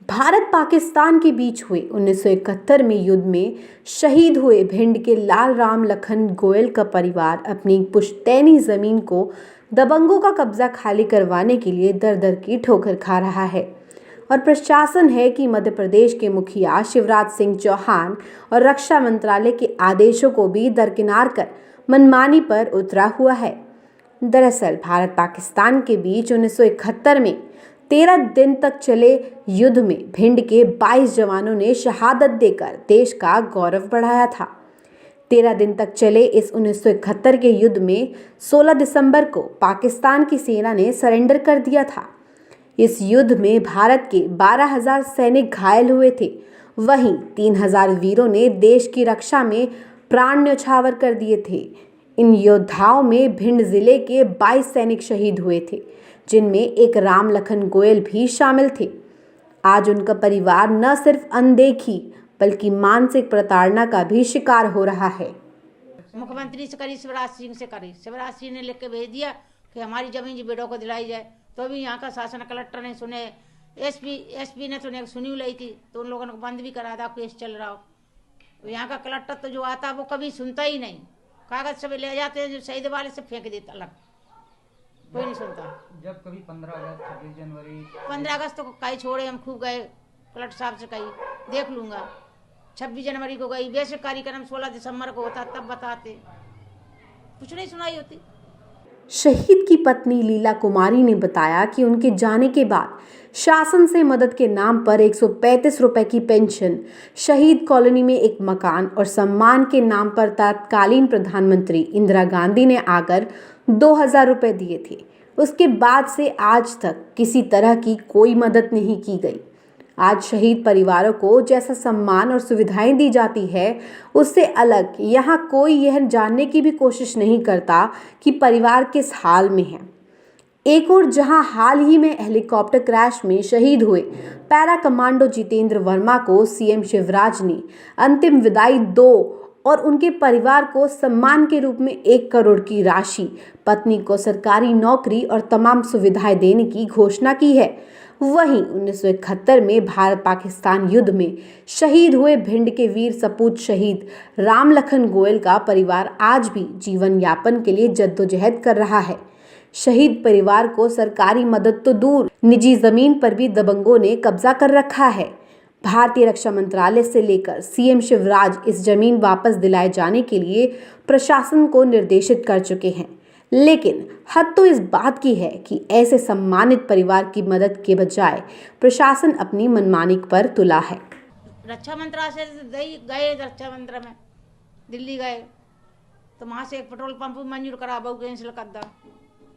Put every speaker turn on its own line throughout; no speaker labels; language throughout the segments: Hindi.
भारत पाकिस्तान के बीच हुए 1971 में युद्ध में शहीद हुए भिंड के लाल राम लखन गोयल का परिवार अपनी पुश्तैनी जमीन को दबंगों का कब्जा खाली करवाने के लिए दर दर की ठोकर खा रहा है। और प्रशासन है कि मध्य प्रदेश के मुखिया शिवराज सिंह चौहान और रक्षा मंत्रालय के आदेशों को भी दरकिनार कर मनमानी पर उतरा हुआ है। दरअसल भारत पाकिस्तान के बीच 1971 में 13 दिन तक चले युद्ध में भिंड के 22 जवानों ने शहादत देकर देश का गौरव बढ़ाया था। 13 दिन तक चले इस 1971 के युद्ध में 16 दिसंबर को पाकिस्तान की सेना ने सरेंडर कर दिया था। इस युद्ध में भारत के 12,000 सैनिक घायल हुए थे, वहीं 3,000 वीरों ने देश की रक्षा में प्राण न्यौछावर कर दिए थे। इन योद्धाओं में भिंड जिले के 22 सैनिक शहीद हुए थे, जिनमें एक राम लखन गोयल भी शामिल थे। आज उनका परिवार न सिर्फ अनदेखी बल्कि मानसिक प्रताड़ना का भी शिकार हो रहा है।
मुख्यमंत्री से करी, शिवराज सिंह से करी, शिवराज सिंह ने लिख के भेज दिया कि हमारी जमीन जी बेटों को दिलाई जाए, तो भी यहाँ का शासन कलेक्टर ने सुने, एसपी ने तो सुनी लाई थी, तो उन लोगों ने बंद भी करा था, केस चल रहा हो। तो यहाँ का कलेक्टर तो जो आता वो कभी सुनता ही नहीं, कागज सब ले जाते हैं, जो शहीद वाले से फेंक देता अलग, कोई नहीं सुनता।
जब कभी 15 अगस्त 26 जनवरी
15 अगस्त तो कहीं छोड़े, हम खूब गए, कलेक्टर साहब से कही देख लूँगा। 26 जनवरी को गई, बेसिक कार्यक्रम 16 दिसंबर को होता, तब बताते, कुछ नहीं सुनाई होती।
शहीद की पत्नी लीला कुमारी ने बताया कि उनके जाने के बाद शासन से मदद के नाम पर 135 रुपए की पेंशन, शहीद कॉलोनी में एक मकान और सम्मान के नाम पर तत्कालीन प्रधानमंत्री इंदिरा गांधी ने आकर 2,000 रुपए दिए थे। उसके बाद से आज तक किसी तरह की कोई मदद नहीं की गई। आज शहीद परिवारों को जैसा सम्मान और सुविधाएं दी जाती है, उससे अलग यहाँ कोई यह जानने की भी कोशिश नहीं करता कि परिवार किस हाल में है। एक और जहां हाल ही में हेलीकॉप्टर क्रैश में शहीद हुए पैरा कमांडो जितेंद्र वर्मा को सीएम शिवराज ने अंतिम विदाई दो और उनके परिवार को सम्मान के रूप में 1 करोड़ की राशि, पत्नी को सरकारी नौकरी और तमाम सुविधाएं देने की घोषणा की है। वहीं 1971 में भारत पाकिस्तान युद्ध में शहीद हुए भिंड के वीर सपूत शहीद राम लखन गोयल का परिवार आज भी जीवन यापन के लिए जद्दोजहद कर रहा है। शहीद परिवार को सरकारी मदद तो दूर, निजी जमीन पर भी दबंगों ने कब्जा कर रखा है। भारतीय रक्षा मंत्रालय से लेकर सीएम शिवराज इस जमीन वापस दिलाए जाने के लिए प्रशासन को निर्देशित कर चुके हैं, लेकिन हद तो इस बात की है कि ऐसे सम्मानित परिवार की मदद के बजाय प्रशासन अपनी मनमानी पर तुला है।
रक्षा मंत्रालय से गए, रक्षा मंत्रालय में दिल्ली गए, तो वहाँ से एक पेट्रोल पंप मंजूर करा, बहू कैंसिल कर दा,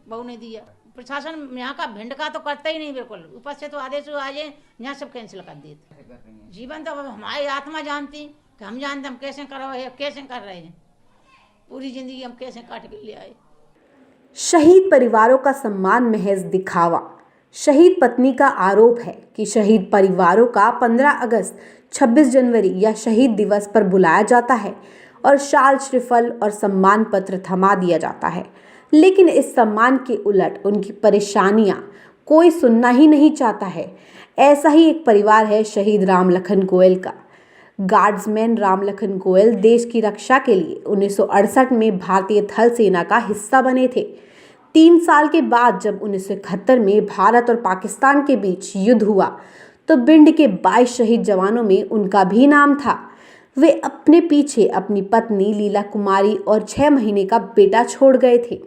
बहू ने दिया। प्रशासन यहाँ का भिंड का तो करता ही नहीं, बिल्कुल ऊपर से तो आदेश आ जाए, यहाँ सब कैंसिल कर देते। जीवन तो हमारी आत्मा जानती कि हम जानते हम कैसे कर रहे हैं, कैसे कर रहे हैं, पूरी जिंदगी हम कैसे काट के ले आए।
शहीद परिवारों का सम्मान महज दिखावा। शहीद पत्नी का आरोप है कि शहीद परिवारों का 15 अगस्त, 26 जनवरी या शहीद दिवस पर बुलाया जाता है और शाल, श्रीफल और सम्मान पत्र थमा दिया जाता है, लेकिन इस सम्मान के उलट उनकी परेशानियां कोई सुनना ही नहीं चाहता है। ऐसा ही एक परिवार है शहीद राम लखन गोयल का। गार्ड्समैन राम लखन गोयल देश की रक्षा के लिए 1968 में भारतीय थल सेना का हिस्सा बने थे। 3 साल के बाद जब 1971 में भारत और पाकिस्तान के बीच युद्ध हुआ, तो भिंड के 22 शहीद जवानों में उनका भी नाम था। वे अपने पीछे अपनी पत्नी लीला कुमारी और 6 महीने का बेटा छोड़ गए थे।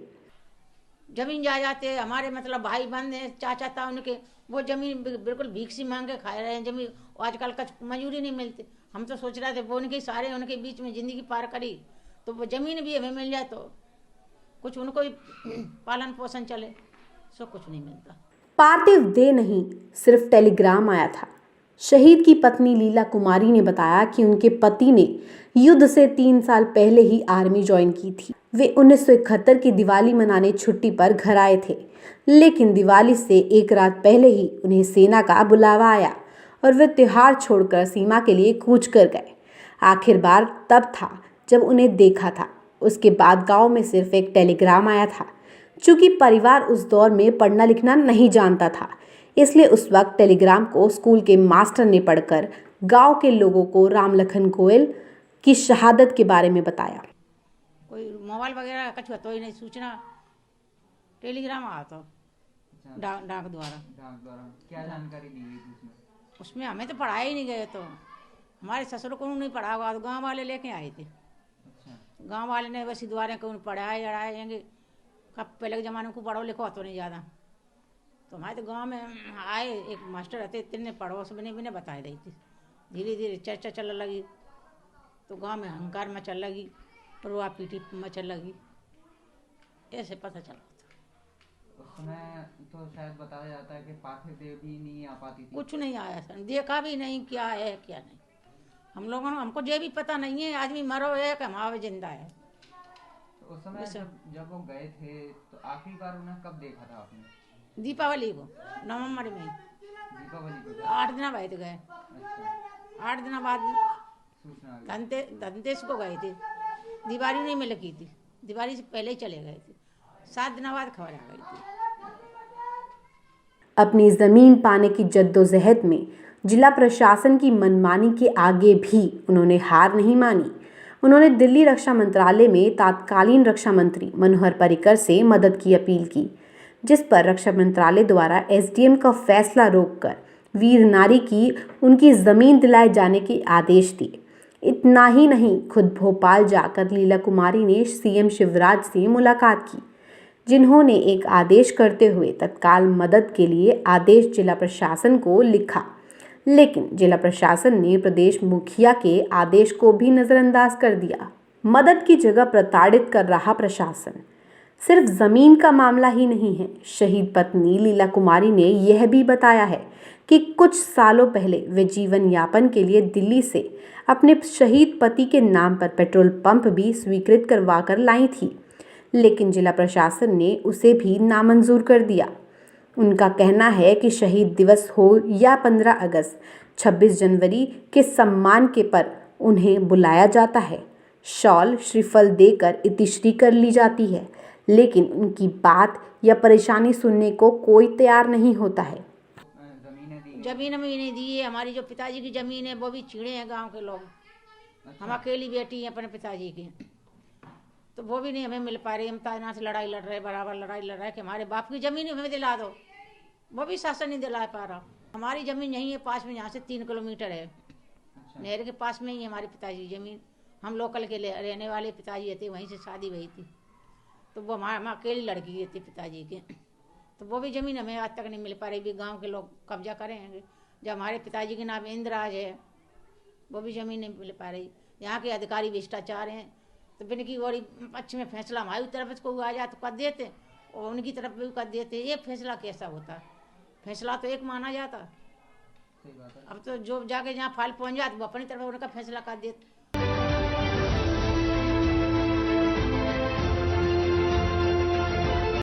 जमीन जाते हमारे मतलब भाई बहन है, चाचा था उनके, वो जमीन बिल्कुल भीख सी मांग के खा रहे हैं जमीन, आजकल का मजूरी नहीं मिलती। हम तो सोच रहे थे वो उनके सारे उनके बीच में जिंदगी पार करी, तो वो जमीन भी हमें मिल जाए तो कुछ उनको भी पालन पोषण चले, सो कुछ नहीं मिलता।
पार्थिव देह नहीं, सिर्फ टेलीग्राम आया था। शहीद की पत्नी लीला कुमारी ने बताया कि उनके पति ने युद्ध से 3 साल पहले ही आर्मी ज्वाइन की थी। वे 1971 की दिवाली मनाने छुट्टी पर घर आए थे, लेकिन दिवाली से 1 रात पहले ही उन्हें सेना का बुलावा आया और वे त्योहार छोड़कर सीमा के लिए कूच कर गए। आखिर बार तब था जब उन्हें देखा था। उसके बाद गांव में सिर्फ एक टेलीग्राम आया था। चूंकि परिवार उस दौर में पढ़ना लिखना नहीं जानता था, इसलिए उस वक्त टेलीग्राम को स्कूल के मास्टर ने पढ़कर गांव के लोगों को राम लखन गोयल की शहादत के बारे में बताया।
कोई मोबाइल वगैरह कछु तो ही नहीं, सूचना टेलीग्राम आया था डाक द्वारा।
डाक द्वारा क्या जानकारी दी गई थी उसमें?
उसमें हमें तो पढ़ाया ही नहीं गए, तो हमारे ससुर को नहीं पढ़ा हुआ, तो गाँव वाले लेके आए थे।
अच्छा,
गांव वाले ने बस द्वारे को पढ़ाए अड़ाएंगे। कब पहले के ज़माने को पढ़ो लिखो तो नहीं ज़्यादा, तो हमारे तो गांव में आए एक मास्टर रहते, इतने पड़ोस बने भी बताई रही थी। धीरे धीरे चर्चा चलने लगी, तो गांव में अहंकार मचल लगी, रुआ पीटी मचल लगी, ऐसे पता चला।
उस समय तो शायद बताया जाता है कि पार्थिव देव भी नहीं आ पाती थी।
कुछ नहीं आया सर, देखा भी नहीं क्या है क्या नहीं। हम लोगों ने, हमको ये भी पता नहीं है आदमी मरो है कि हमारे जिंदा है।
तो उस समय जब वो गए थे तो आखिरी बार उन्हें कब देखा था आपने?
दीपावली को, नवंबर में,
दीपावली को?
8 दिन बाद गए।
अच्छा,
8 दिन बाद
सूचना आ गई।
धनतेरस को गए थे। दिवाली नहीं मिल की थी, दिवाली से पहले ही चले गए थे। 7 दिन बाद खबर आ गई थी।
अपनी जमीन पाने की जद्दोजहद में जिला प्रशासन की मनमानी के आगे भी उन्होंने हार नहीं मानी। उन्होंने दिल्ली रक्षा मंत्रालय में तत्कालीन रक्षा मंत्री मनोहर पर्रिकर से मदद की अपील की, जिस पर रक्षा मंत्रालय द्वारा एसडीएम का फैसला रोककर वीर नारी की उनकी जमीन दिलाए जाने के आदेश दिए। इतना ही नहीं, खुद भोपाल जाकर लीला कुमारी ने सीएम शिवराज से मुलाकात की, जिन्होंने एक आदेश करते हुए तत्काल मदद के लिए आदेश जिला प्रशासन को लिखा, लेकिन जिला प्रशासन ने प्रदेश मुखिया के आदेश को भी नज़रअंदाज कर दिया। मदद की जगह प्रताड़ित कर रहा प्रशासन। सिर्फ ज़मीन का मामला ही नहीं है। शहीद पत्नी लीला कुमारी ने यह भी बताया है कि कुछ सालों पहले वे जीवन यापन के लिए दिल्ली से अपने शहीद पति के नाम पर पेट्रोल पंप भी स्वीकृत करवा कर लाई थी, लेकिन जिला प्रशासन ने उसे भी नामंजूर कर दिया। उनका कहना है कि शहीद दिवस हो या 15 अगस्त, 26 जनवरी के सम्मान के पर उन्हें बुलाया जाता है, शॉल श्रीफल देकर इतिश्री कर ली जाती है, लेकिन उनकी बात या परेशानी सुनने को कोई तैयार नहीं होता है।
जमीन भी नहीं दी है। हमारी जो पिताजी की जमीन है वो भी छीड़े हैं गांव के लोग।
अच्छा।
हम अकेली बेटी हैं अपने पिताजी की, तो वो भी नहीं हमें मिल पा रही। हम ताना से लड़ाई लड़ रहे, बराबर लड़ाई लड़ रहे कि हमारे बाप की जमीन हमें दिला दो, वो भी शासन नहीं दिला पा रहा। हमारी जमीन यहीं है पास में, यहाँ से 3 किलोमीटर है।
अच्छा।
नहर के पास में ही हमारे पिताजी की जमीन। हम लोकल के रहने वाले पिताजी थे, वहीं से शादी हुई थी, तो वो हम अकेली लड़की थी पिताजी के, तो वो भी ज़मीन हमें आज तक नहीं मिल पा रही। भी गांव के लोग कब्जा करेंगे। जब हमारे पिताजी के नाम इंद्राज है, वो भी ज़मीन नहीं मिल पा रही। यहाँ के अधिकारी भ्रष्टाचार हैं, तो बिन की बड़ी पक्ष में फैसला हमारी तरफ को आ जाए तो कर देते, और उनकी तरफ भी कर देते। ये फैसला कैसा होता? फैसला तो एक माना जाता।
सही बात है।
अब तो जो जाके जहाँ फाइल पहुँच जाती वो अपनी तरफ उनका फैसला कर देते।